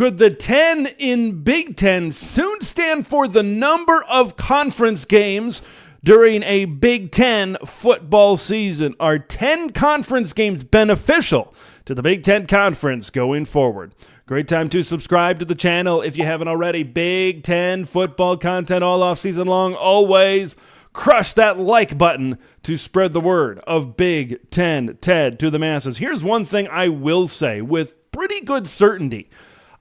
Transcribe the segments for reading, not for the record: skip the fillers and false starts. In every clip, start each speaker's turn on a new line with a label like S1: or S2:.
S1: Could the 10 in Big Ten soon stand for the number of conference games during a Big Ten football season? Are 10 conference games beneficial to the Big Ten Conference going forward? Great time to subscribe to the channel if you haven't already. Big Ten football content all off season long. Always crush that like button to spread the word of Big Ten Ted to the masses. Here's one thing I will say with pretty good certainty.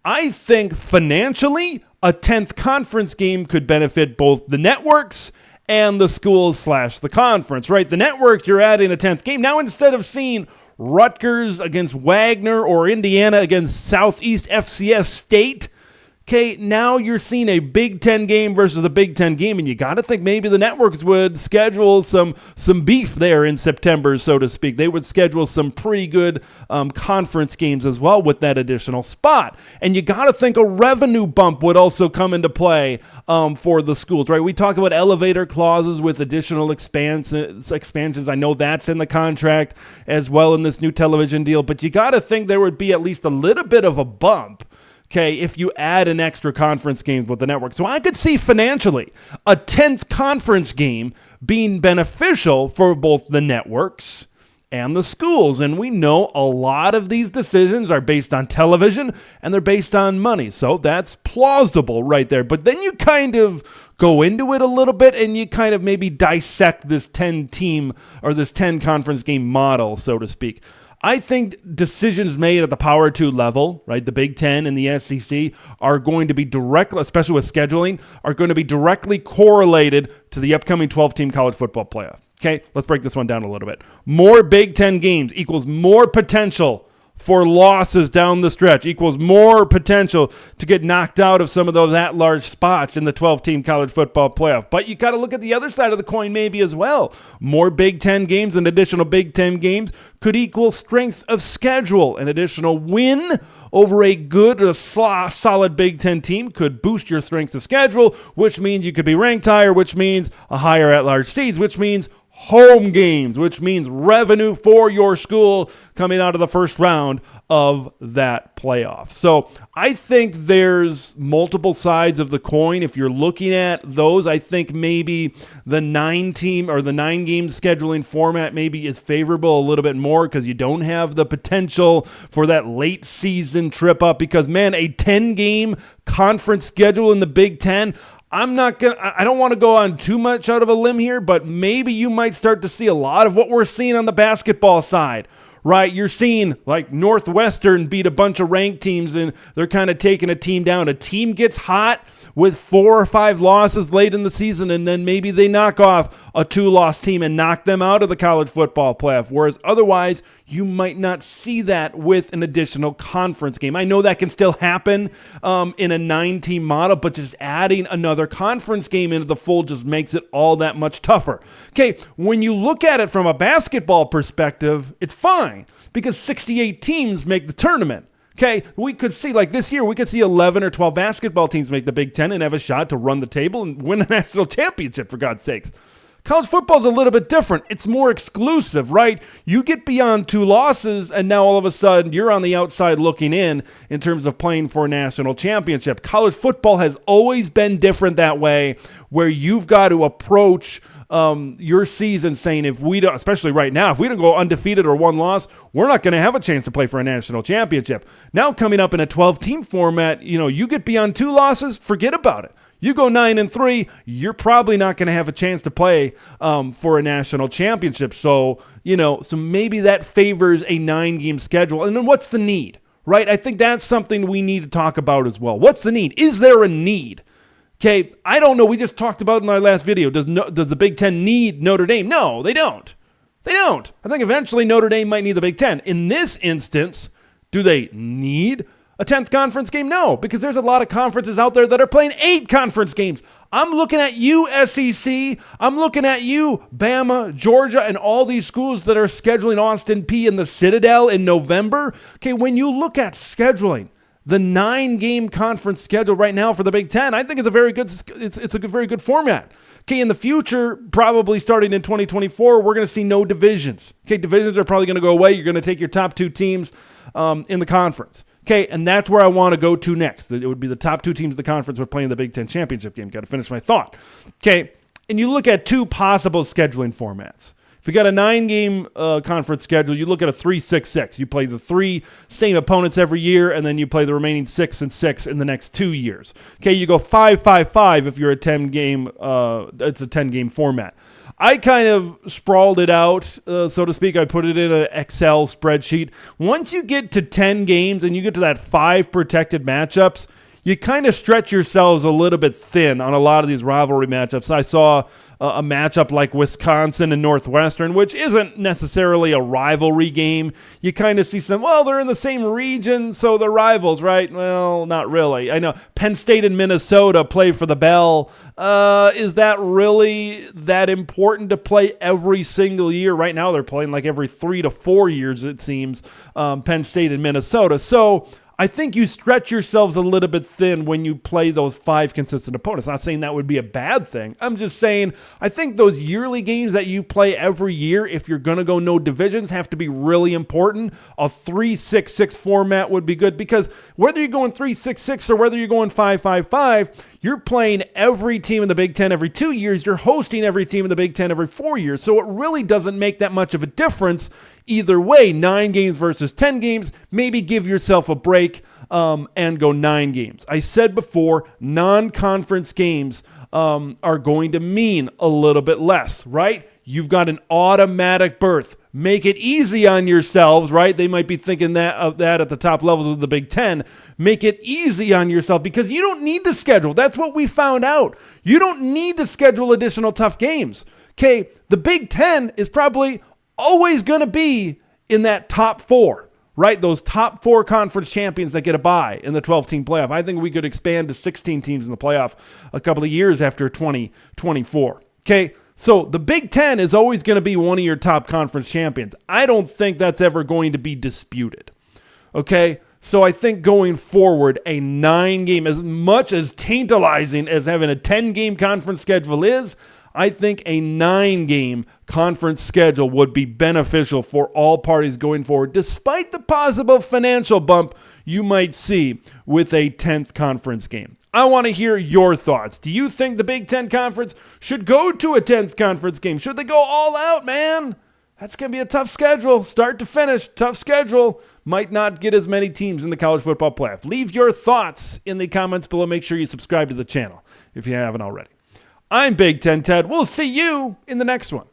S1: I think financially, a 10th conference game could benefit both the networks and the schools / the conference, right? The network, you're adding a 10th game. Now, instead of seeing Rutgers against Wagner or Indiana against Southeast FCS State, okay, now you're seeing a Big Ten game versus a Big Ten game, and you got to think maybe the networks would schedule some beef there in September, so to speak. They would schedule some pretty good conference games as well with that additional spot. And you got to think a revenue bump would also come into play for the schools, right? We talk about elevator clauses with additional expansions. I know that's in the contract as well in this new television deal, but you got to think there would be at least a little bit of a bump, okay, if you add an extra conference game with the network. So I could see financially a 10th conference game being beneficial for both the networks and the schools. And we know a lot of these decisions are based on television and they're based on money. So that's plausible right there. But then you kind of go into it a little bit and you kind of maybe dissect this 10 team or this 10 conference game model, so to speak. I think decisions made at the Power 2 level, right, the Big Ten and the SEC, are going to be directly, especially with scheduling, are going to be directly correlated to the upcoming 12-team college football playoff. Okay, let's break this one down a little bit. More Big Ten games equals more potential for losses down the stretch, equals more potential to get knocked out of some of those at-large spots in the 12-team college football playoff. But you got to look at the other side of the coin maybe as well. More Big Ten games and additional Big Ten games could equal strength of schedule. An additional win over a good or solid Big Ten team could boost your strength of schedule, which means you could be ranked higher, which means a higher at-large seeds, which means home games, which means revenue for your school coming out of the first round of that playoff. So I think there's multiple sides of the coin. If you're looking at those, I think maybe the 9-team or the 9-game scheduling format maybe is favorable a little bit more because you don't have the potential for that late season trip up because, man, a 10-game conference schedule in the Big Ten, I don't want to go on too much out of a limb here, but maybe you might start to see a lot of what we're seeing on the basketball side, right? You're seeing like Northwestern beat a bunch of ranked teams and they're kind of taking a team down. A team gets hot with 4 or 5 losses late in the season, and then maybe they knock off a 2-loss team and knock them out of the college football playoff, whereas otherwise you might not see that with an additional conference game. I know that can still happen in a 9-team model, but just adding another conference game into the fold just makes it all that much tougher. Okay, when you look at it from a basketball perspective, it's fine because 68 teams make the tournament. Okay, we could see, like this year, we could see 11 or 12 basketball teams make the Big Ten and have a shot to run the table and win a national championship, for God's sakes. College football is a little bit different. It's more exclusive, right? You get beyond 2 losses, and now all of a sudden you're on the outside looking in terms of playing for a national championship. College football has always been different that way, where you've got to approach your season saying, if we don't, especially right now, if we don't go undefeated or 1 loss, we're not going to have a chance to play for a national championship. Now coming up in a 12-team format, you get beyond 2 losses, forget about it. You go 9-3, you're probably not going to have a chance to play for a national championship. So maybe that favors a 9-game schedule. And then what's the need, right? I think that's something we need to talk about as well. What's the need? Is there a need? Okay, I don't know. We just talked about in our last video. Does the Big Ten need Notre Dame? No, they don't. They don't. I think eventually Notre Dame might need the Big Ten. In this instance, do they need a 10th conference game? No, because there's a lot of conferences out there that are playing 8 conference games. I'm looking at you, SEC. I'm looking at you, Bama, Georgia, and all these schools that are scheduling Austin Peay and the Citadel in November. Okay, when you look at scheduling, the 9-game conference schedule right now for the Big Ten, I think it's a very good very good format. Okay, in the future, probably starting in 2024, we're going to see no divisions. Okay, divisions are probably going to go away. You're going to take your top 2 teams in the conference. Okay, and that's where I want to go to next. It would be the top 2 teams of the conference would play in the Big Ten championship game. Got to finish my thought. Okay, and you look at 2 possible scheduling formats. If you got a 9-game conference schedule, you look at a 3-6-6. You play the 3 same opponents every year, and then you play the remaining 6 and 6 in the next 2 years. Okay, you go 5-5-5 if you're a 10-game. It's a 10-game format. I kind of sprawled it out, so to speak. I put it in an Excel spreadsheet. Once you get to 10 games and you get to that 5 protected matchups, you kind of stretch yourselves a little bit thin on a lot of these rivalry matchups. I saw a matchup like Wisconsin and Northwestern, which isn't necessarily a rivalry game. You kind of see some, well, they're in the same region, so they're rivals, right? Well, not really. I know Penn State and Minnesota play for the bell. Is that really that important to play every single year? Right now, they're playing like every 3 to 4 years, it seems, Penn State and Minnesota. So I think you stretch yourselves a little bit thin when you play those 5 consistent opponents. Not saying that would be a bad thing. I'm just saying I think those yearly games that you play every year, if you're going to go no divisions, have to be really important. A 3-6-6 format would be good because whether you're going 3-6-6 or whether you're going 5-5-5, you're playing every team in the Big Ten every 2 years. You're hosting every team in the Big Ten every 4 years. So it really doesn't make that much of a difference either way. 9 games versus 10 games. Maybe give yourself a break and go 9 games. I said before, non-conference games are going to mean a little bit less, right? You've got an automatic berth. Make it easy on yourselves, right? They might be thinking that at the top levels of the Big Ten. Make it easy on yourself because you don't need to schedule. That's what we found out. You don't need to schedule additional tough games. Okay, the Big Ten is probably always going to be in that top 4, right? Those top 4 conference champions that get a bye in the 12-team playoff. I think we could expand to 16 teams in the playoff a couple of years after 2024. Okay, so the Big Ten is always going to be one of your top conference champions. I don't think that's ever going to be disputed. Okay, so I think going forward, a 9-game, as much as tantalizing as having a 10-game conference schedule is, I think a 9-game conference schedule would be beneficial for all parties going forward, despite the possible financial bump you might see with a 10th conference game. I want to hear your thoughts. Do you think the Big Ten Conference should go to a 10th conference game? Should they go all out, man? That's going to be a tough schedule. Start to finish, tough schedule. Might not get as many teams in the college football playoff. Leave your thoughts in the comments below. Make sure you subscribe to the channel if you haven't already. I'm Big Ten Ted. We'll see you in the next one.